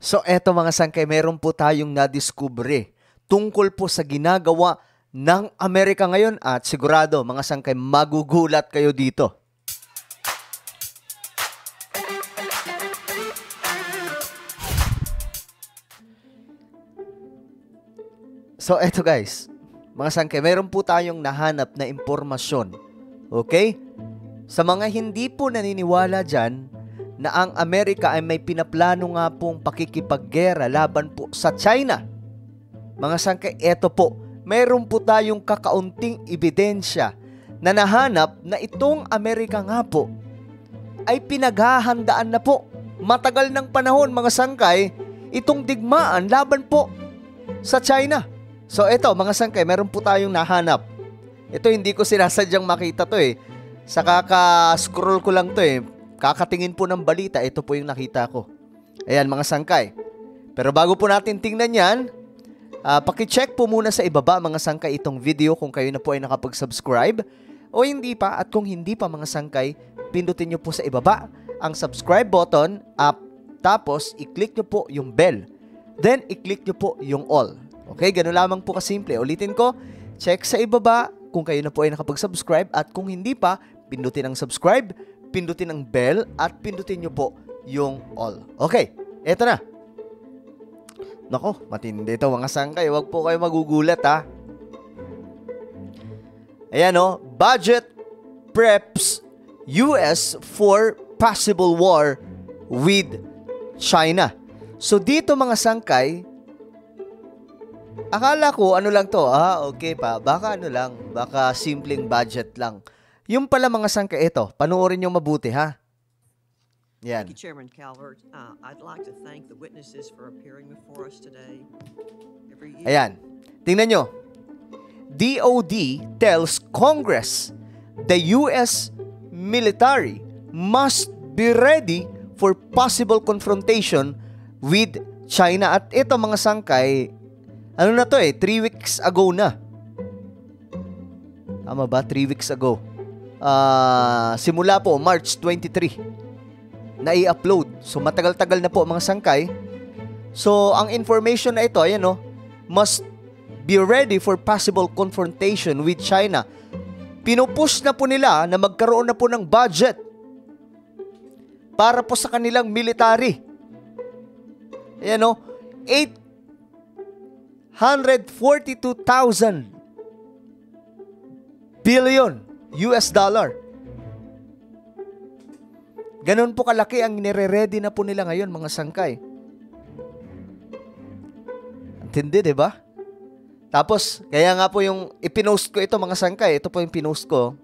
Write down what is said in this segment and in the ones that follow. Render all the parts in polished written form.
So eto mga sangkay, meron po tayong nadiskubre tungkol po sa ginagawa ng Amerika ngayon at sigurado mga sangkay magugulat kayo dito. So eto guys, mga sangkay, meron po tayong nahanap na impormasyon. Okay? Sa mga hindi po naniniwala dyan, na ang Amerika ay may pinaplano nga pong pakikipaggera laban po sa China. Mga sangkay, eto po, mayroon po tayong kakaunting ebidensya na nahanap na itong Amerika nga po ay pinaghahandaan na po. Matagal ng panahon mga sangkay, itong digmaan laban po sa China. So eto mga sangkay, meron po tayong nahanap. Ito hindi ko sinasadyang makita to eh. Sa kaka-scroll ko lang to eh. Kakatingin po ng balita, ito po yung nakita ko. Ayan mga sangkay. Pero bago po natin tingnan yan, paki-check po muna sa ibaba mga sangkay itong video kung kayo na po ay nakapag-subscribe o hindi pa. At kung hindi pa mga sangkay, pindutin nyo po sa ibaba ang subscribe button tapos i-click nyo po yung bell. Then i-click nyo po yung all. Okay, ganun lamang po kasimple. Ulitin ko, check sa ibaba kung kayo na po ay nakapag-subscribe at kung hindi pa, pindutin ang subscribe, pindutin ang bell at pindutin nyo po yung all. Okay, eto na. Nako, matindi ito mga sangkay. Huwag po kayo magugulat ha. Ayan o, budget preps US for possible war with China. So dito mga sangkay, akala ko ano lang to, okay pa, baka ano lang, baka simpleng budget lang. Yung pala mga sangkay, ito, panoorin nyo mabuti ha. Yan. Thank you, Chairman Calvert. I'd like to thank the witnesses for appearing before us today. Ayan, tingnan nyo. DOD tells Congress the US military must be ready for possible confrontation with China. At ito mga sangkay, ano na to eh, 3 weeks ago na. Tama ba? 3 weeks ago. Simula po, March 23, na i-upload. So, matagal-tagal na po mga sangkay. So, ang information na ito, ayan o, must be ready for possible confrontation with China. Pinupush na po nila na magkaroon na po ng budget para po sa kanilang military. Ayan o, 842,000 billion US dollar. Ganon po kalaki ang nire-ready na po nila ngayon mga sangkay. Antindi, diba? Tapos, kaya nga po yung ipinost ko ito mga sangkay. Ito po yung pinost ko.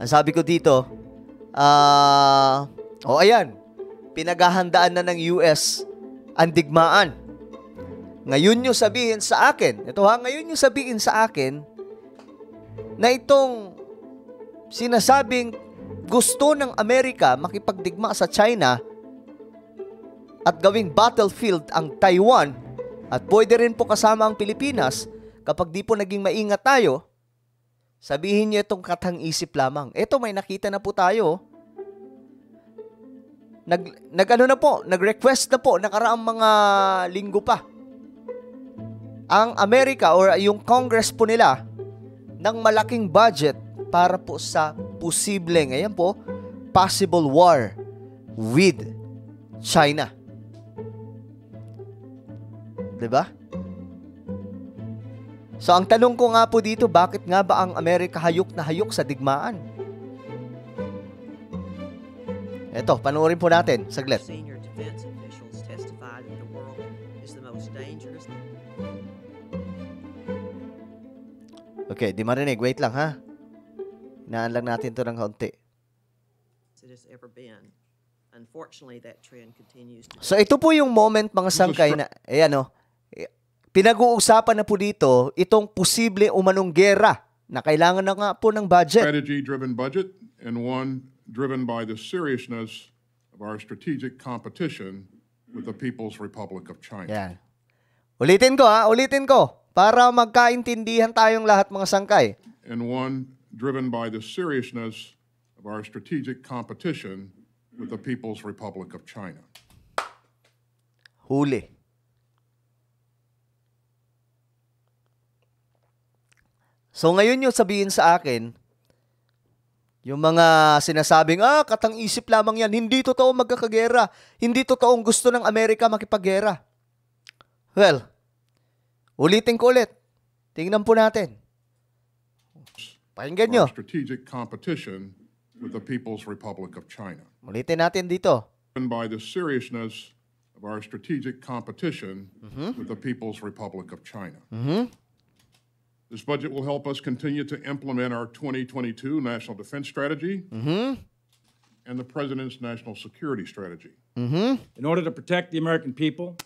Ang sabi ko dito, ayan, pinaghahandaan na ng US ang digmaan. Ngayon nyo sabihin sa akin, ngayon nyo sabihin sa akin, na itong sinasabing gusto ng Amerika makipagdigma sa China at gawing battlefield ang Taiwan at pwede rin po kasama ang Pilipinas kapag di po naging maingat tayo, sabihin niyo itong katang-isip lamang. Ito may nakita na po tayo. Nag-request na po nakaraang mga linggo pa. Ang Amerika or yung Congress po nila ng malaking budget para po sa posibleng, ayan po, possible war with China. Diba? So, ang tanong ko nga po dito, bakit nga ba ang Amerika hayok na hayok sa digmaan? Eto, panoorin po natin, saglit. Senior defense officials testified that the world is the most dangerous. Okay, di marinig. Wait lang ha. Hinaan lang natin to ng kaunti. It has ever been. Unfortunately, that trend continues to. So ito po yung moment mga sangkay na, ayan o, pinag-uusapan na po dito itong posible umanong gera na kailangan na nga po ng budget. Strategy-driven budget and one driven by the seriousness of our strategic competition with the People's Republic of China. Yan. Ulitin ko para magkaintindihan tayong lahat mga sangkay. And one driven by the seriousness of our strategic competition with the People's Republic of China. huli. So ngayon yung sabihin sa akin, yung mga sinasabing, katang-isip lamang yan, hindi totoo magkakagera, hindi totoong gusto ng Amerika makipaggera. Well, ulitin ko ulit. Tingnan po natin. Pakinggan nyo. Our strategic competition with the People's Republic of China. Ulitin natin dito. And by the seriousness of our strategic competition with the People's Republic of China. This budget will help us continue to implement our 2022 National Defense Strategy and the President's National Security Strategy. In order to protect the American people,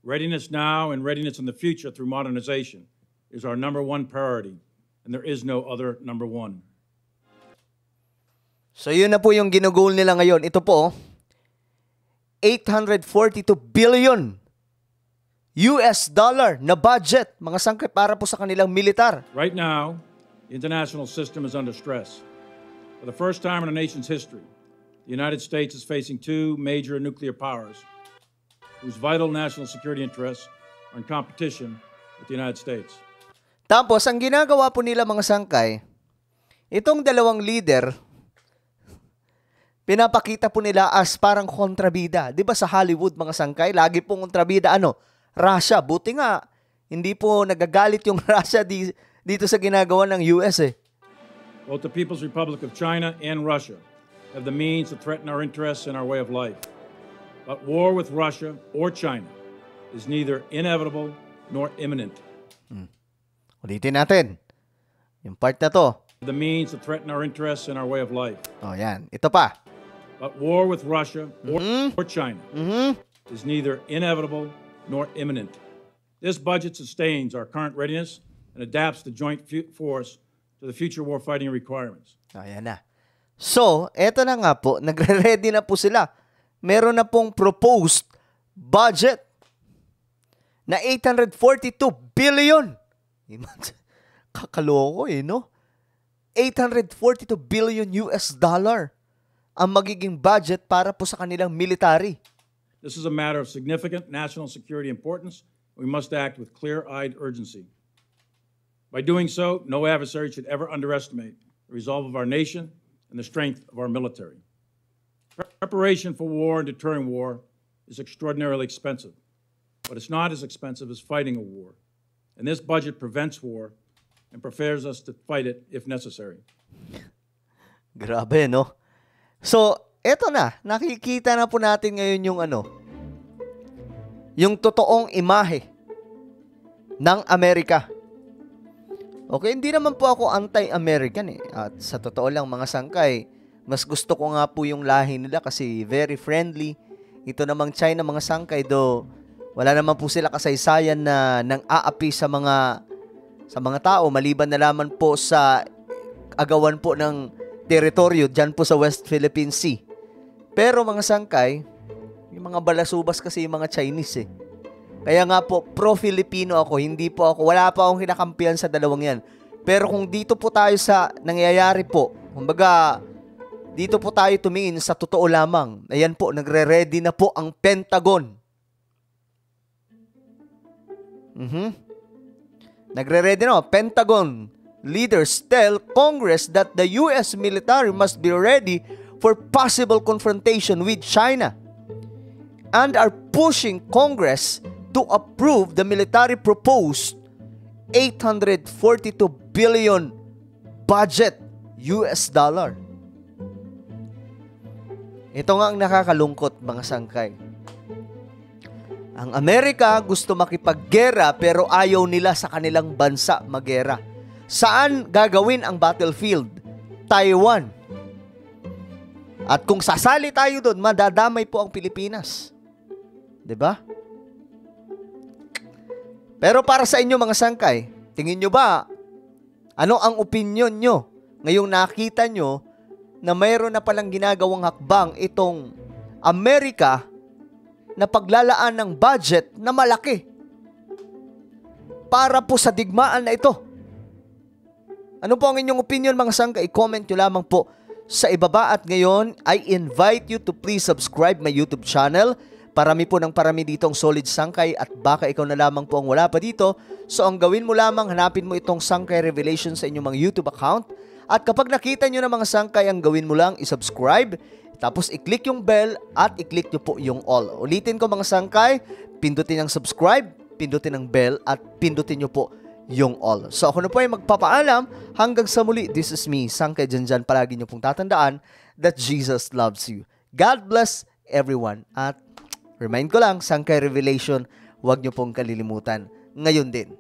readiness now and readiness in the future through modernization is our number one priority, and there is no other number one. So yun na po yung ginugol nila ngayon. Ito po, 842 billion US dollar na budget, mga sangkay para po sa kanilang militar. Right now, the international system is under stress. For the first time in our nation's history, the United States is facing two major nuclear powers whose vital national security interests are in competition with the United States. Tapos, ang ginagawa po nila mga sangkay, itong dalawang leader, pinapakita po nila as parang kontrabida. Di ba sa Hollywood mga sangkay, lagi pong kontrabida, Russia. Buti nga, hindi po nagagalit yung Russia dito sa ginagawa ng US eh. Both the People's Republic of China and Russia have the means to threaten our interests and our way of life. But war with Russia or China is neither inevitable nor imminent. Ulitin natin. Yung part na to. The means to threaten our interests and our way of life. Yan. Ito pa. But war with Russia or China is neither inevitable nor imminent. This budget sustains our current readiness and adapts the joint force to the future warfighting requirements. Ayan na. So, eto na nga po, nagre-ready na po sila. Meron na pong proposed budget na 842 billion. Kakaloko no? 842 billion US dollar ang magiging budget para po sa kanilang military. This is a matter of significant national security importance. We must act with clear-eyed urgency. By doing so, no adversary should ever underestimate the resolve of our nation and the strength of our military. Preparation for war and deterring war is extraordinarily expensive, but it's not as expensive as fighting a war. And this budget prevents war and prepares us to fight it if necessary. Grabe, no? So, eto na, nakikita na po natin ngayon yung yung totoong imahe ng Amerika. Okay, hindi naman po ako anti-American eh. At sa totoo lang mga sangkay, mas gusto ko nga po yung lahi nila kasi very friendly. Ito namang China mga sangkay, wala naman po sila kasaysayan na nang aapi sa mga tao maliban na lamang po sa agawan po ng teritoryo dyan po sa West Philippine Sea. Pero mga sangkay, yung mga balasubas kasi yung mga Chinese eh. Kaya nga po, pro-Filipino ako, wala pa akong kinakampihan sa dalawang yan. Pero kung dito po tayo sa nangyayari po, kumbaga, dito po tayo tumingin sa totoo lamang. Ayan po, nagre-ready na po ang Pentagon. Nagre-ready na, Pentagon leaders tell Congress that the U.S. military must be ready for possible confrontation with China and are pushing Congress to approve the military proposed 842 billion budget US dollar. Ito nga ang nakakalungkot mga sangkay. Ang Amerika gusto makipaggera pero ayaw nila sa kanilang bansa magera. Saan gagawin ang battlefield? Taiwan. At kung sasali tayo doon, madadamay po ang Pilipinas. 'Di ba? Pero para sa inyo mga sangkay, tingin nyo ba, ano ang opinion nyo ngayong nakita nyo na mayroon na palang ginagawang hakbang itong Amerika na paglalaan ng budget na malaki para po sa digmaan na ito? Ano po ang inyong opinion mga sangkay? I-comment nyo lamang po sa ibaba at ngayon, I invite you to please subscribe my YouTube channel. Parami po ng parami dito ang solid sangkay at baka ikaw na lamang po ang wala pa dito. So ang gawin mo lamang, hanapin mo itong Sangkay Revelation sa inyong mga YouTube account. At kapag nakita nyo ng mga sangkay, ang gawin mo lang, isubscribe, tapos i-click yung bell at i-click nyo po yung all. Ulitin ko mga sangkay, pindutin ang subscribe, pindutin ang bell at pindutin nyo po yung all. So ako na po ay magpapaalam. Hanggang sa muli, this is me, Sangkay Janjan. Palagi nyo pong tatandaan that Jesus loves you. God bless everyone. At remind ko lang, Sangkay Revelation, huwag nyo pong kalilimutan ngayon din.